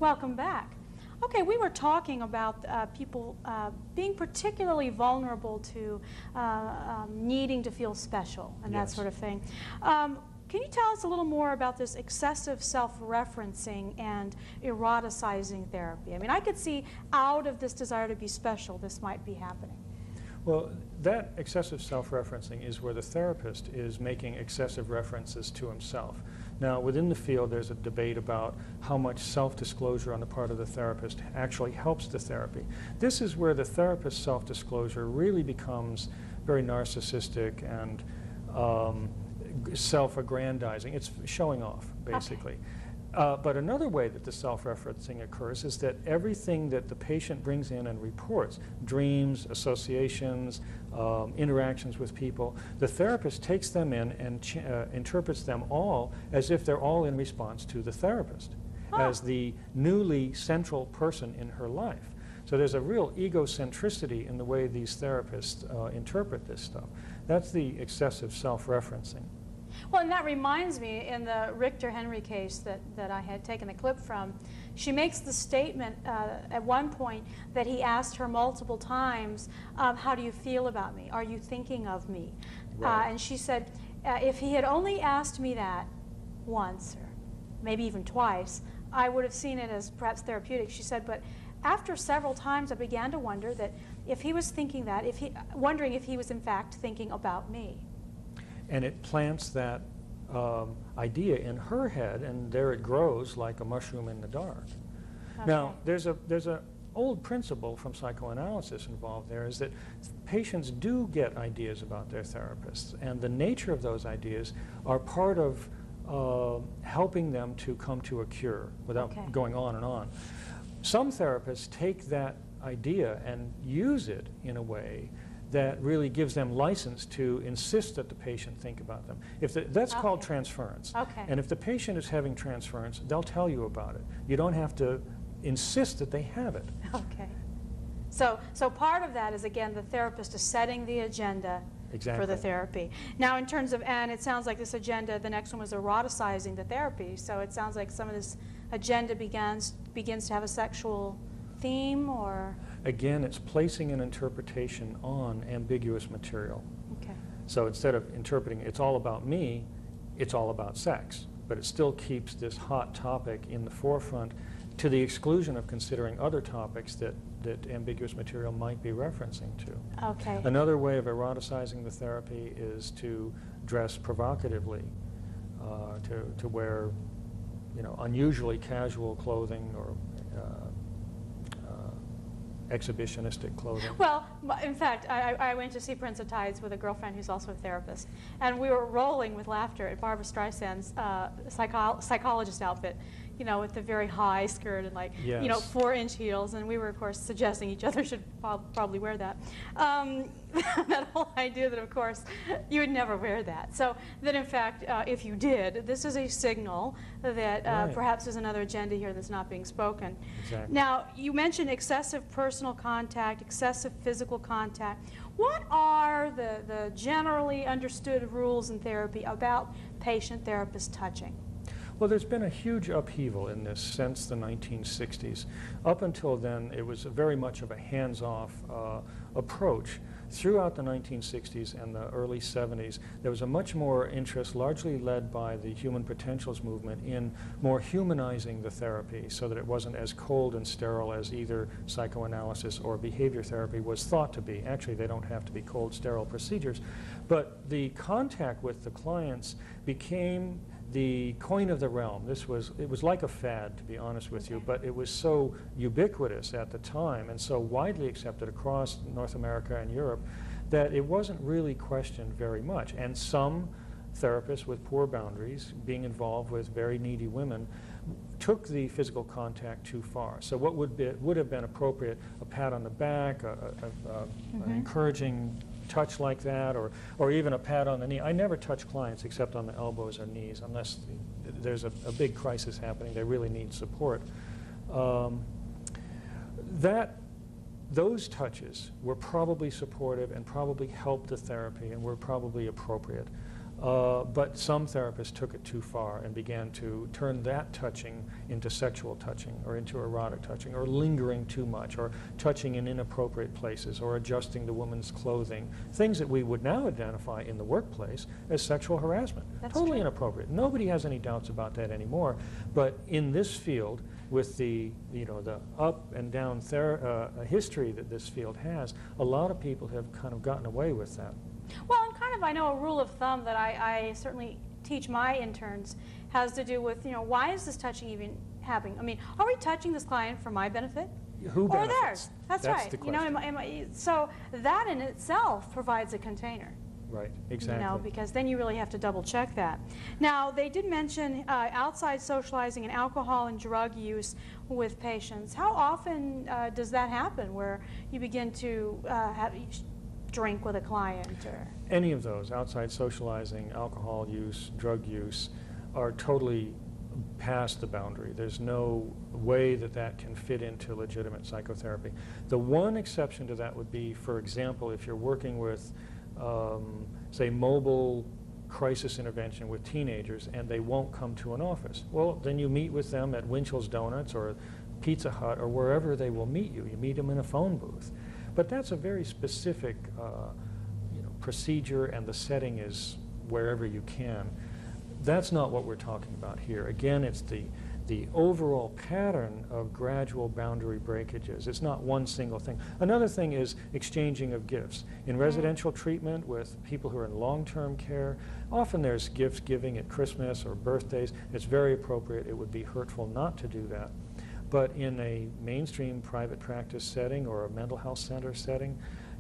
Welcome back. Okay, we were talking about people being particularly vulnerable to needing to feel special and that sort of thing. Can you tell us a little more about this excessive self-referencing and eroticizing therapy? I mean, I could see out of this desire to be special, this might be happening. Well, that excessive self-referencing is where the therapist is making excessive references to himself. Now, within the field, there's a debate about how much self-disclosure on the part of the therapist actually helps the therapy. This is where the therapist's self-disclosure really becomes very narcissistic and self-aggrandizing. It's showing off, basically. Okay. But another way that the self-referencing occurs is that everything that the patient brings in and reports, dreams, associations, interactions with people, the therapist takes them in and interprets them all as if they're all in response to the therapist, as the newly central person in her life. So there's a real egocentricity in the way these therapists interpret this stuff. That's the excessive self-referencing. Well, and that reminds me, in the Richter Henry case that I had taken the clip from, she makes the statement at one point that he asked her multiple times, how do you feel about me? Are you thinking of me? Right. And she said, if he had only asked me that once, or maybe even twice, I would have seen it as perhaps therapeutic. She said, but after several times I began to wonder that if he was thinking that, wondering if he was in fact thinking about me. And it plants that idea in her head, and there it grows like a mushroom in the dark. Okay. Now, there's a old principle from psychoanalysis involved there, is that patients do get ideas about their therapists, and the nature of those ideas are part of helping them to come to a cure without going on and on. Some therapists take that idea and use it in a way that really gives them license to insist that the patient think about them. That's called transference. And if the patient is having transference, they'll tell you about it. You don't have to insist that they have it. Okay. So part of that is, again, the therapist is setting the agenda for the therapy. Now, in terms of, and it sounds like this agenda, the next one was eroticizing the therapy, so it sounds like some of this agenda begins to have a sexual theme, or? Again, it's placing an interpretation on ambiguous material. Okay. So instead of interpreting it's all about me, it's all about sex. But it still keeps this hot topic in the forefront to the exclusion of considering other topics that ambiguous material might be referencing to. Okay. Another way of eroticizing the therapy is to dress provocatively, to wear, unusually casual clothing or exhibitionistic clothing. Well, in fact, I went to see Prince of Tides with a girlfriend who's also a therapist, and we were rolling with laughter at Barbra Streisand's psychologist outfit, with the very high skirt and 4-inch heels, and we were, of course, suggesting each other should probably wear that. That whole idea that, of course, you would never wear that. So that, in fact, if you did, this is a signal that perhaps there's another agenda here that's not being spoken. Exactly. Now, you mentioned excessive personal contact, excessive physical contact. What are the generally understood rules in therapy about patient-therapist touching? Well, there's been a huge upheaval in this since the 1960s. Up until then, it was very much of a hands-off approach. Throughout the 1960s and the early 70s, there was a much more interest, largely led by the human potentials movement, in more humanizing the therapy so that it wasn't as cold and sterile as either psychoanalysis or behavior therapy was thought to be. Actually, they don't have to be cold, sterile procedures. But the contact with the clients became the coin of the realm. It was like a fad, to be honest with you, but it was so ubiquitous at the time and so widely accepted across North America and Europe that it wasn't really questioned very much. And some therapists with poor boundaries, being involved with very needy women, took the physical contact too far. So what would have been appropriate, a pat on the back, an encouraging touch like that, or even a pat on the knee. I never touch clients except on the elbows or knees unless there's a big crisis happening. They really need support. Those touches were probably supportive and probably helped the therapy and were probably appropriate. But some therapists took it too far and began to turn that touching into sexual touching or into erotic touching or lingering too much or touching in inappropriate places or adjusting the woman's clothing, things that we would now identify in the workplace as sexual harassment. That's totally true. inappropriate. Nobody has any doubts about that anymore. But in this field, with the the up and down history that this field has, a lot of people have kind of gotten away with that. Well, and kind of, I know a rule of thumb that I certainly teach my interns has to do with, why is this touching even happening? I mean, are we touching this client for my benefit? Who or benefits? theirs? That's right. The question. So that in itself provides a container. Right, exactly. Because then you really have to double check that. Now, they did mention outside socializing and alcohol and drug use with patients. How often does that happen where you begin to drink with a client? Or Any of those, outside socializing, alcohol use, drug use, are totally past the boundary. There's no way that that can fit into legitimate psychotherapy. The one exception to that would be, for example, if you're working with say, mobile crisis intervention with teenagers and they won't come to an office. Well, then you meet with them at Winchell's Donuts or Pizza Hut or wherever they will meet you. You meet them in a phone booth. But that's a very specific procedure, and the setting is wherever you can. That's not what we're talking about here. Again, it's the overall pattern of gradual boundary breakages. It's not one single thing. Another thing is exchanging of gifts. In residential treatment with people who are in long-term care, often there's gifts giving at Christmas or birthdays. It's very appropriate. It would be hurtful not to do that. But in a mainstream private practice setting or a mental health center setting,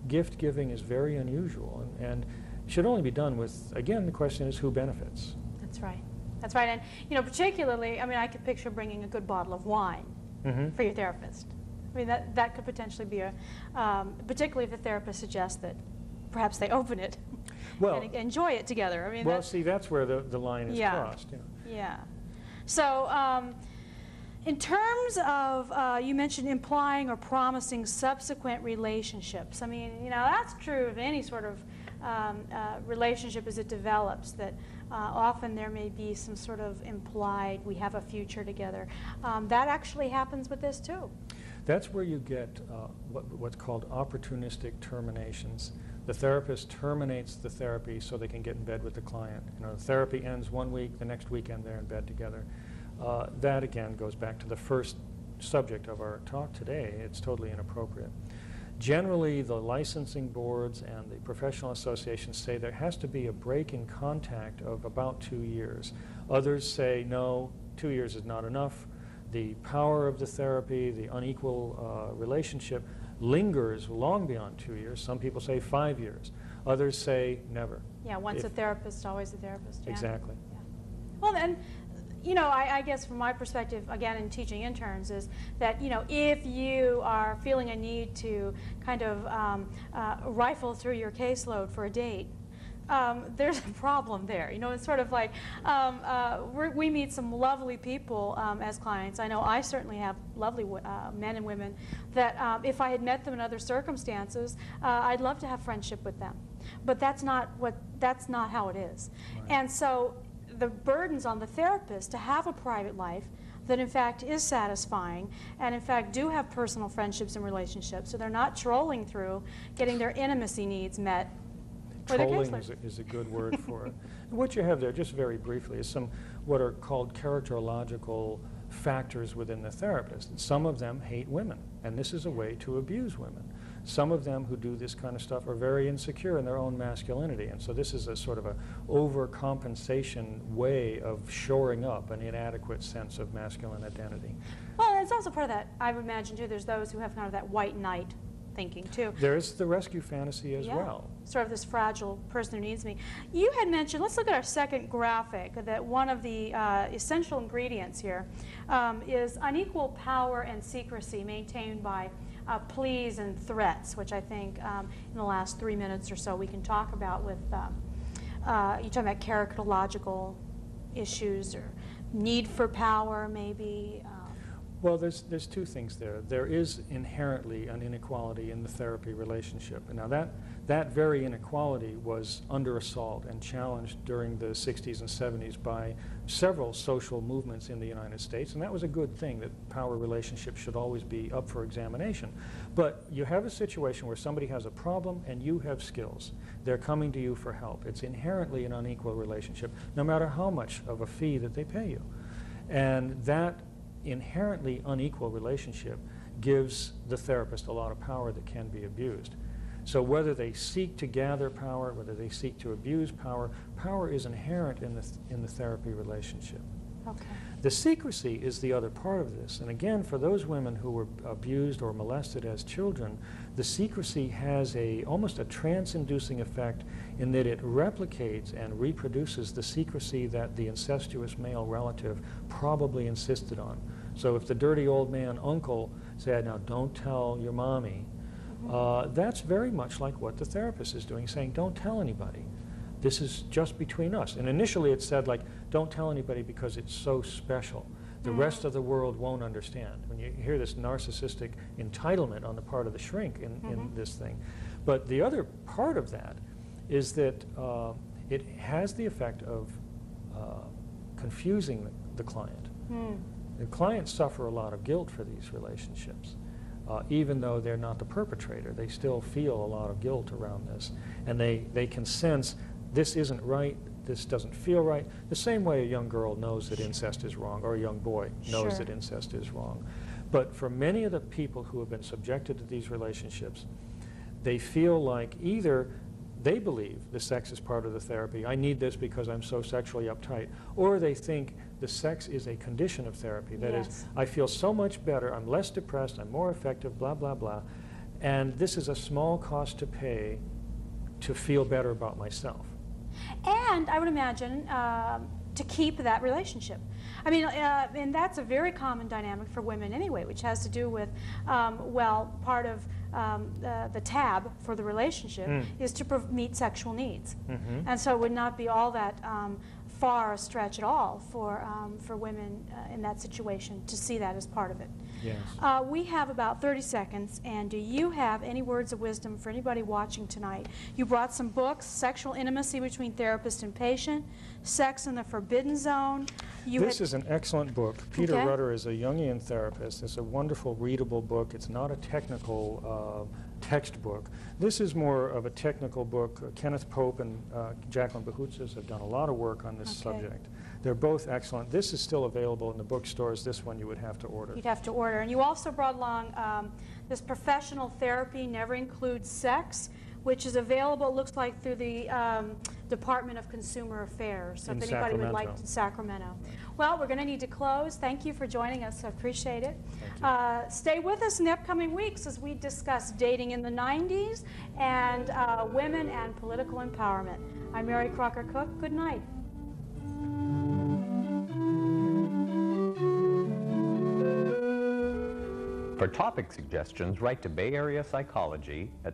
gift giving is very unusual and should only be done with, again, the question is who benefits. That's right. That's right. And, particularly, I mean, I could picture bringing a good bottle of wine for your therapist. I mean, that could potentially be particularly if the therapist suggests that perhaps they open it and enjoy it together. I mean, well, see, that's where the line is crossed. Yeah. So, in terms of, you mentioned implying or promising subsequent relationships. I mean, that's true of any sort of relationship as it develops, that often there may be some sort of implied, we have a future together. That actually happens with this too. That's where you get what's called opportunistic terminations. The therapist terminates the therapy so they can get in bed with the client. The therapy ends one week, the next weekend they're in bed together. That again goes back to the first subject of our talk today. It's totally inappropriate. Generally, the licensing boards and the professional associations say there has to be a break in contact of about 2 years. Others say, no, 2 years is not enough. The power of the therapy, the unequal relationship lingers long beyond 2 years. Some people say 5 years. Others say never. Yeah, once a therapist, always a therapist. Yeah. Exactly. Yeah. Well, and I guess from my perspective, again, in teaching interns, is that, if you are feeling a need to kind of rifle through your caseload for a date, there's a problem there. It's sort of like we meet some lovely people as clients. I know I certainly have lovely men and women that if I had met them in other circumstances, I'd love to have friendship with them. But that's not how it is. Right. And so the burden's on the therapist to have a private life that in fact is satisfying and in fact do have personal friendships and relationships, so they're not trolling through getting their intimacy needs met. Trolling is a good word for it. What you have there, just very briefly, is some what are called characterological factors within the therapist. Some of them hate women, and this is a way to abuse women. Some of them who do this kind of stuff are very insecure in their own masculinity, and so this is a sort of a overcompensation way of shoring up an inadequate sense of masculine identity. Well, it's also part of that, I would imagine, too, there's those who have kind of that white knight thinking, too. There's the rescue fantasy as well. Sort of this fragile person who needs me. You had mentioned, let's look at our second graphic, that one of the essential ingredients here is unequal power and secrecy maintained by pleas and threats, which I think in the last 3 minutes or so we can talk about with, you're talking about characterological issues or need for power, maybe. Well, there's two things there. There is inherently an inequality in the therapy relationship. And now that very inequality was under assault and challenged during the 60s and 70s by several social movements in the United States, and that was a good thing, that power relationships should always be up for examination. But you have a situation where somebody has a problem and you have skills. They're coming to you for help. It's inherently an unequal relationship, no matter how much of a fee that they pay you. And that inherently unequal relationship gives the therapist a lot of power that can be abused. So whether they seek to gather power, whether they seek to abuse power, power is inherent in the therapy relationship. Okay. The secrecy is the other part of this. And again, for those women who were abused or molested as children, the secrecy has almost a trance-inducing effect in that it replicates and reproduces the secrecy that the incestuous male relative probably insisted on. So if the dirty old man uncle said, now don't tell your mommy, that's very much like what the therapist is doing, saying, don't tell anybody. This is just between us. And initially it said, like, don't tell anybody because it's so special. The rest of the world won't understand. When you hear this narcissistic entitlement on the part of the shrink in this thing. But the other part of that is that it has the effect of confusing the client. The clients suffer a lot of guilt for these relationships. Even though they're not the perpetrator, they still feel a lot of guilt around this. And they can sense, this isn't right, this doesn't feel right. The same way a young girl knows that incest is wrong, or a young boy knows that incest is wrong. But for many of the people who have been subjected to these relationships, they feel like either they believe the sex is part of the therapy, I need this because I'm so sexually uptight, or they think the sex is a condition of therapy. That is, I feel so much better, I'm less depressed, I'm more effective, blah, blah, blah. And this is a small cost to pay to feel better about myself. And I would imagine to keep that relationship. I mean, and that's a very common dynamic for women anyway, which has to do with, well, part of the tab for the relationship is to meet sexual needs. And so it would not be all that far a stretch at all for women in that situation to see that as part of it. Yes. We have about 30 seconds, and do you have any words of wisdom for anybody watching tonight? You brought some books: Sexual Intimacy Between Therapist and Patient, Sex in the Forbidden Zone. This is an excellent book. Peter Rutter is a Jungian therapist. It's a wonderful, readable book. It's not a technical textbook. This is more of a technical book. Kenneth Pope and Jacqueline Behoutzes have done a lot of work on this subject. They're both excellent. This is still available in the bookstores. This one you would have to order. You'd have to order. And you also brought along this Professional Therapy Never Includes Sex, which is available, it looks like, through the Department of Consumer Affairs. So if anybody would like to, Sacramento. Well, we're going to need to close. Thank you for joining us. I appreciate it. Stay with us in the upcoming weeks as we discuss dating in the 90s and women and political empowerment. I'm Mary Crocker Cook. Good night. For topic suggestions, write to Bay Area Psychology at